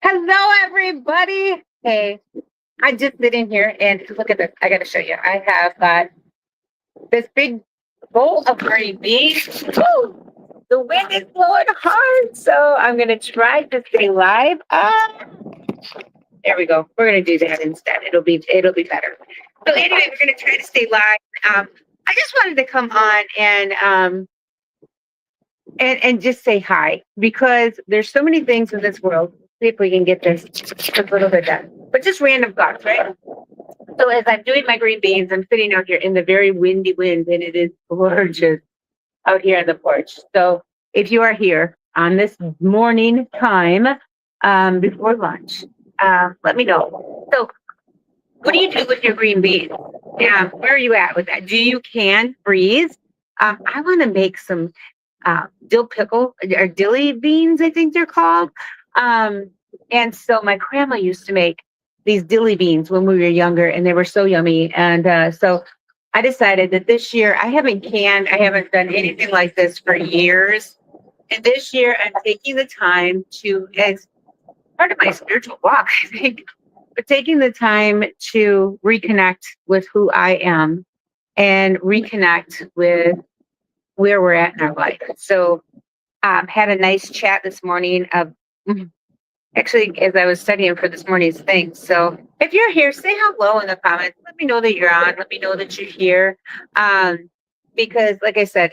Hello, everybody. Hey, I just sit in here and look at this. I got to show you. I have got this big bowl of green beans. Woo! The wind is blowing hard, so I'm going to try to stay live. There we go. We're going to do that instead. It'll be better. So anyway, we're going to try to stay live. I just wanted to come on and just say hi because there's so many things in this world. See if we can get this a little bit done. But just random thoughts, right? So as I'm doing my green beans, I'm sitting out here in the very windy wind, and it is gorgeous out here on the porch. So if you are here on this morning time before lunch, let me know. So what do you do with your green beans? Yeah, where are you at with that? Do you can freeze? I want to make some dill pickle or dilly beans, I think they're called. And so my grandma used to make these dilly beans when we were younger, and they were so yummy. And so I decided that this year I haven't done anything like this for years. And this year I'm taking the time to, as part of my spiritual walk, I think, but taking the time to reconnect with who I am and reconnect with where we're at in our life. So had a nice chat this morning of actually as I was studying for this morning's thing. So if you're here, say hello in the comments. Let me know that you're on. Let me know that you're here. Because like I said,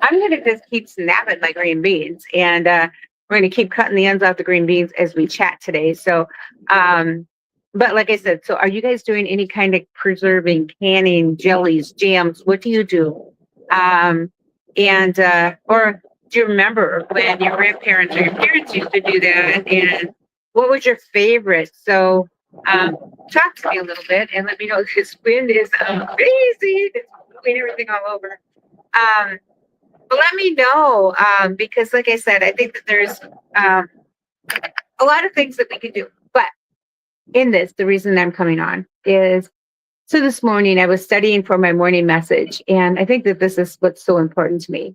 I'm going to just keep snapping my green beans, and we're going to keep cutting the ends off the green beans as we chat today. So, but like I said, so are you guys doing any kind of preserving, canning, jellies, jams? What do you do? Or do you remember when your grandparents or your parents used to do that? And what was your favorite? So, talk to me a little bit and let me know. This wind is crazy. It's blowing everything all over. But let me know because, like I said, I think that there's a lot of things that we can do. But in this, the reason I'm coming on is so this morning I was studying for my morning message, and I think that this is what's so important to me.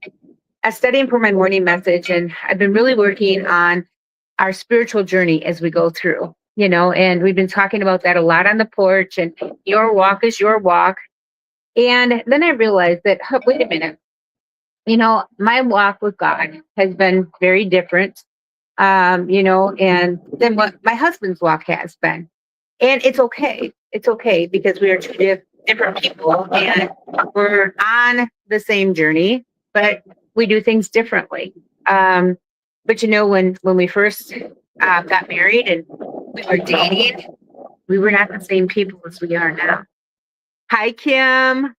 I was studying for my morning message, and I've been really working on our spiritual journey as we go through, and we've been talking about that a lot on the porch, and your walk is your walk. And then I realized that, wait a minute, my walk with God has been very different, and than what my husband's walk has been. And it's okay. It's okay because we are two different people and we're on the same journey, but we do things differently. But when we first got married and we were dating, we were not the same people as we are now. Hi, Kim.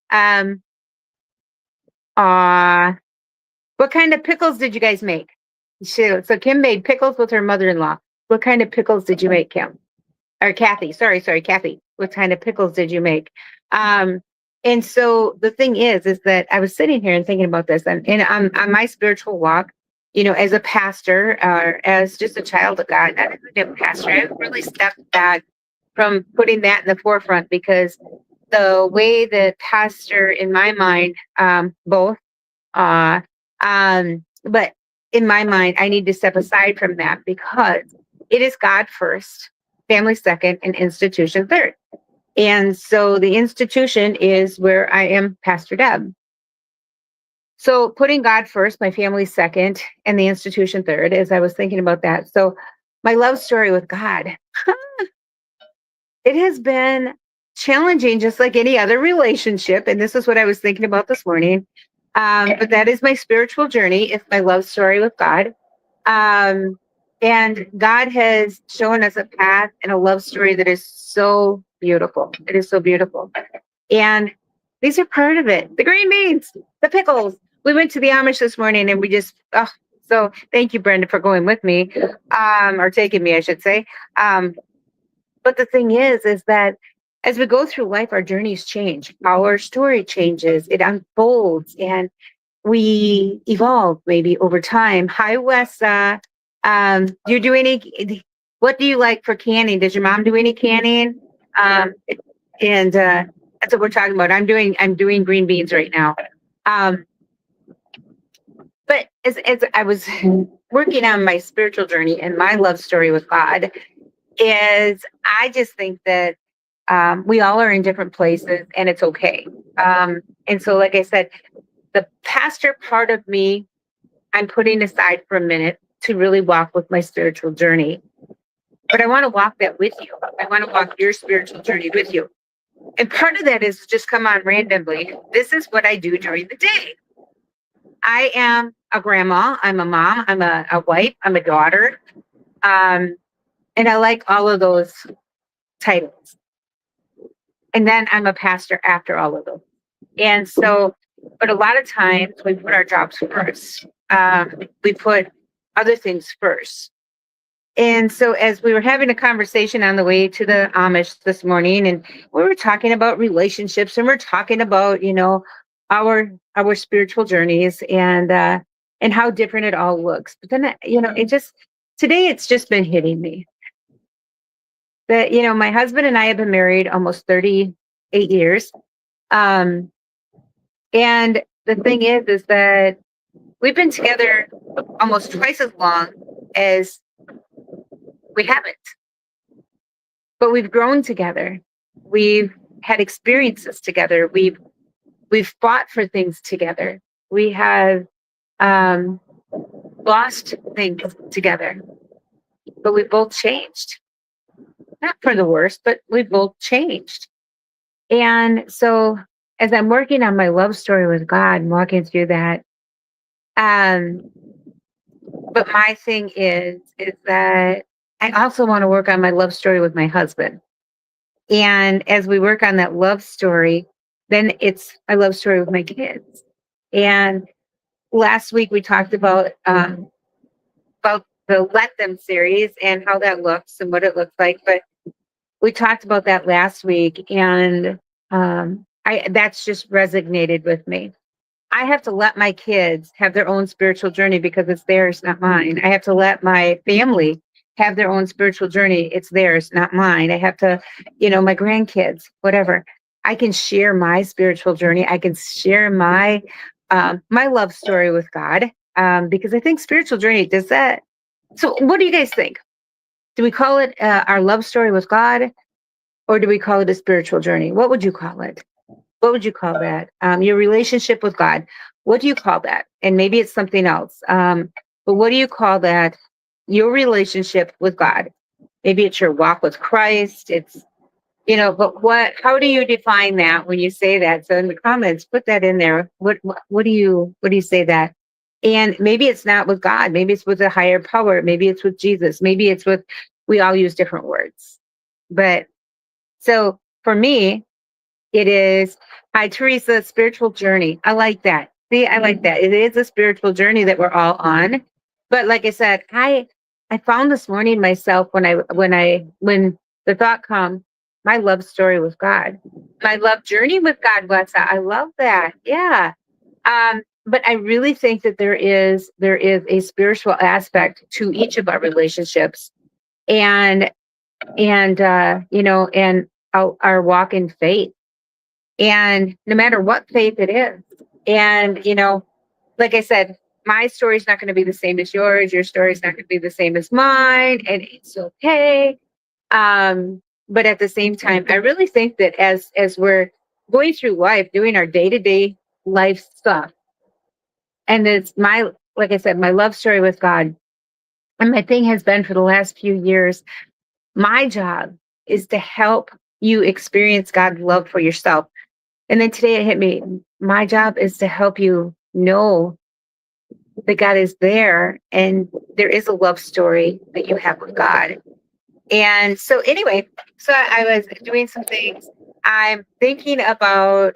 What kind of pickles did you guys make? So Kim made pickles with her mother-in-law. What kind of pickles did you make, Kim? Or Kathy? Sorry, Kathy. What kind of pickles did you make? And so the thing is that I was sitting here and thinking about this, and on my spiritual walk, as a pastor or as just a child of God, not a pastor, I really stepped back from putting that in the forefront because the way that pastor in my mind, both, but in my mind, I need to step aside from that because it is God first, family second, and institution third. And so the institution is where I am Pastor Deb. So putting God first, my family second, and the institution third, as I was thinking about that. So my love story with God, it has been challenging just like any other relationship. And this is what I was thinking about this morning. But that is my spiritual journey. It's my love story with God. And God has shown us a path and a love story that is so beautiful. It is so beautiful. And these are part of it. The green beans, the pickles. We went to the Amish this morning and we just, so thank you, Brenda, for going with me, or taking me, I should say. But the thing is that as we go through life, our journeys change. Our story changes. It unfolds and we evolve maybe over time. Hi, Wessa. Do you do what do you like for canning? Does your mom do any canning? And that's what we're talking about. I'm doing green beans right now. But as I was working on my spiritual journey and my love story with God is I just think that we all are in different places and it's okay. And so, like I said, the pastor part of me, I'm putting aside for a minute to really walk with my spiritual journey. But I want to walk that with you. I want to walk your spiritual journey with you. And part of that is just come on randomly. This is what I do during the day. I am a grandma. I'm a mom. I'm a wife. I'm a daughter. Um, and I like all of those titles. And then I'm a pastor after all of them. And so, but a lot of times we put our jobs first. We put other things first. And so, as we were having a conversation on the way to the Amish this morning, and we were talking about relationships, and we're talking about, our spiritual journeys and how different it all looks. But then, it just today it's just been hitting me that my husband and I have been married almost 38 years, and the thing is that we've been together almost twice as long as we haven't, but we've grown together. We've had experiences together. We've fought for things together. We have lost things together, but we've both changed. Not for the worse, but we've both changed. And so, as I'm working on my love story with God and walking through that, but my thing is that I also want to work on my love story with my husband. And as we work on that love story, then it's my love story with my kids. And last week we talked about the Let Them series and how that looks and what it looks like. But we talked about that last week, and that's just resonated with me. I have to let my kids have their own spiritual journey because it's theirs, not mine. I have to let my family have their own spiritual journey. It's theirs, not mine. I have to, my grandkids, whatever. I can share my spiritual journey. I can share my love story with God, because I think spiritual journey does that. So what do you guys think? Do we call it our love story with God, or do we call it a spiritual journey? What would you call it? What would you call that? Your relationship with God. What do you call that? And maybe it's something else. But what do you call that? Your relationship with God. Maybe it's your walk with Christ. It's, but how do you define that when you say that? So in the comments, put that in there. What do you say that? And maybe it's not with God. Maybe it's with a higher power. Maybe it's with Jesus. Maybe it's with, we all use different words. But so for me, it is, hi, Teresa, spiritual journey. I like that. See, I like that. It is a spiritual journey that we're all on. But like I said, I found this morning myself when the thought comes, my love story with God, my love journey with God. I love that. Yeah. But I really think that there is a spiritual aspect to each of our relationships, and our walk in faith. And no matter what faith it is. And, like I said, my story is not going to be the same as yours. Your story is not going to be the same as mine. And it's okay. But at the same time, I really think that as we're going through life, doing our day-to-day life stuff, and it's like I said, my love story with God. And my thing has been for the last few years, my job is to help you experience God's love for yourself. And then today it hit me. My job is to help you know that God is there and there is a love story that you have with God. And so anyway, so I was doing some things. I'm thinking about,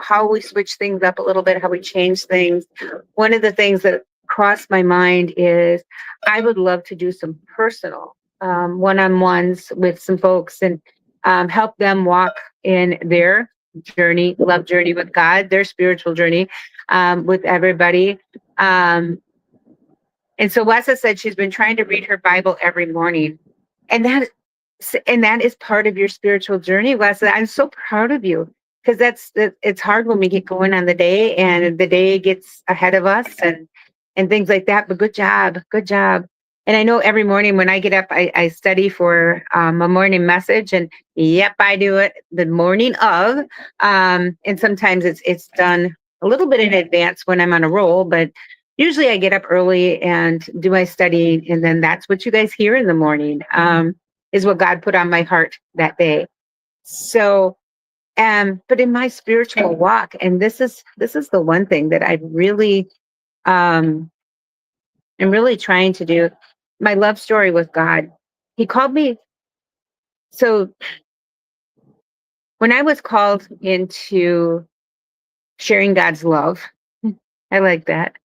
how we switch things up a little bit, how we change things. One of the things that crossed my mind is I would love to do some personal one-on-ones with some folks and help them walk in their journey, love journey with God, their spiritual journey with everybody. And so Wessa said she's been trying to read her Bible every morning. And that is part of your spiritual journey, Wessa. I'm so proud of you, because it's hard when we get going on the day and the day gets ahead of us. and things like that. But good job. Good job. And I know every morning when I get up, I study for a morning message, and yep, I do it the morning of. And sometimes it's done a little bit in advance when I'm on a roll, but usually I get up early and do my study, and then that's what you guys hear in the morning. Is what God put on my heart that day. So, but in my spiritual walk, and this is the one thing that I really um am really trying to do. My love story with God. He called me. So when I was called into sharing God's love, I like that.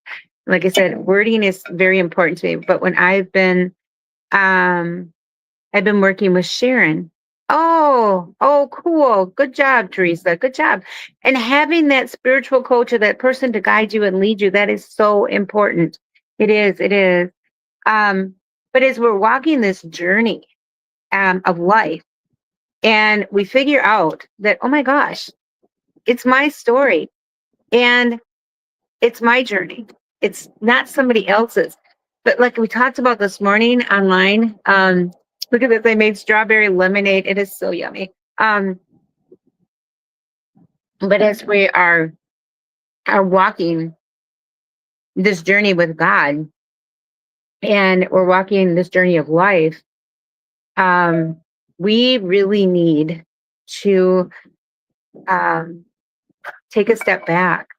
Like I said, wording is very important to me. But when um I've been working with Sharon. Oh, cool. Good job, Teresa. Good job. And having that spiritual coach or that person to guide you and lead you, that is so important. It is. It is. Um, but as we're walking this journey of life, and we figure out that, oh my gosh, it's my story and it's my journey. It's not somebody else's. But like we talked about this morning online, look at this. I made strawberry lemonade. It is so yummy. But as we are walking this journey with God, and we're walking this journey of life, um, we really need to um, take a step back.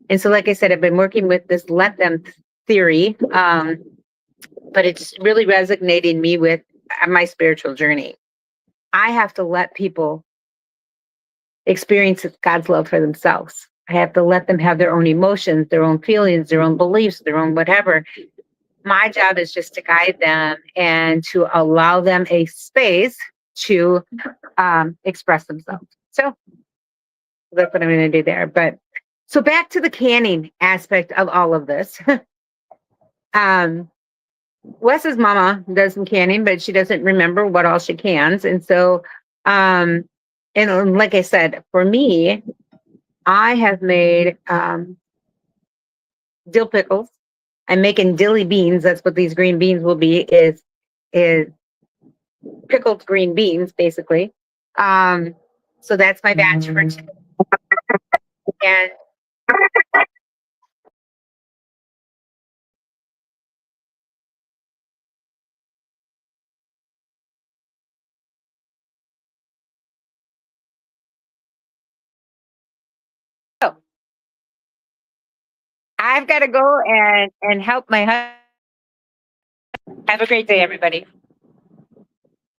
And so, like I said, I've been working with this let them theory, but it's really resonating me with my spiritual journey. I have to let people experience God's love for themselves. I have to let them have their own emotions, their own feelings, their own beliefs, their own whatever. My job is just to guide them and to allow them a space to express themselves. So that's what I'm going to do there. But so back to the canning aspect of all of this. um, Wes's mama does some canning, but she doesn't remember what all she cans. And so, and like I said, for me, I have made dill pickles. I'm making dilly beans. That's what these green beans will be. Is pickled green beans, basically. Um, so that's my batch for today. And so I've got to go and help my husband. Have a great day, everybody.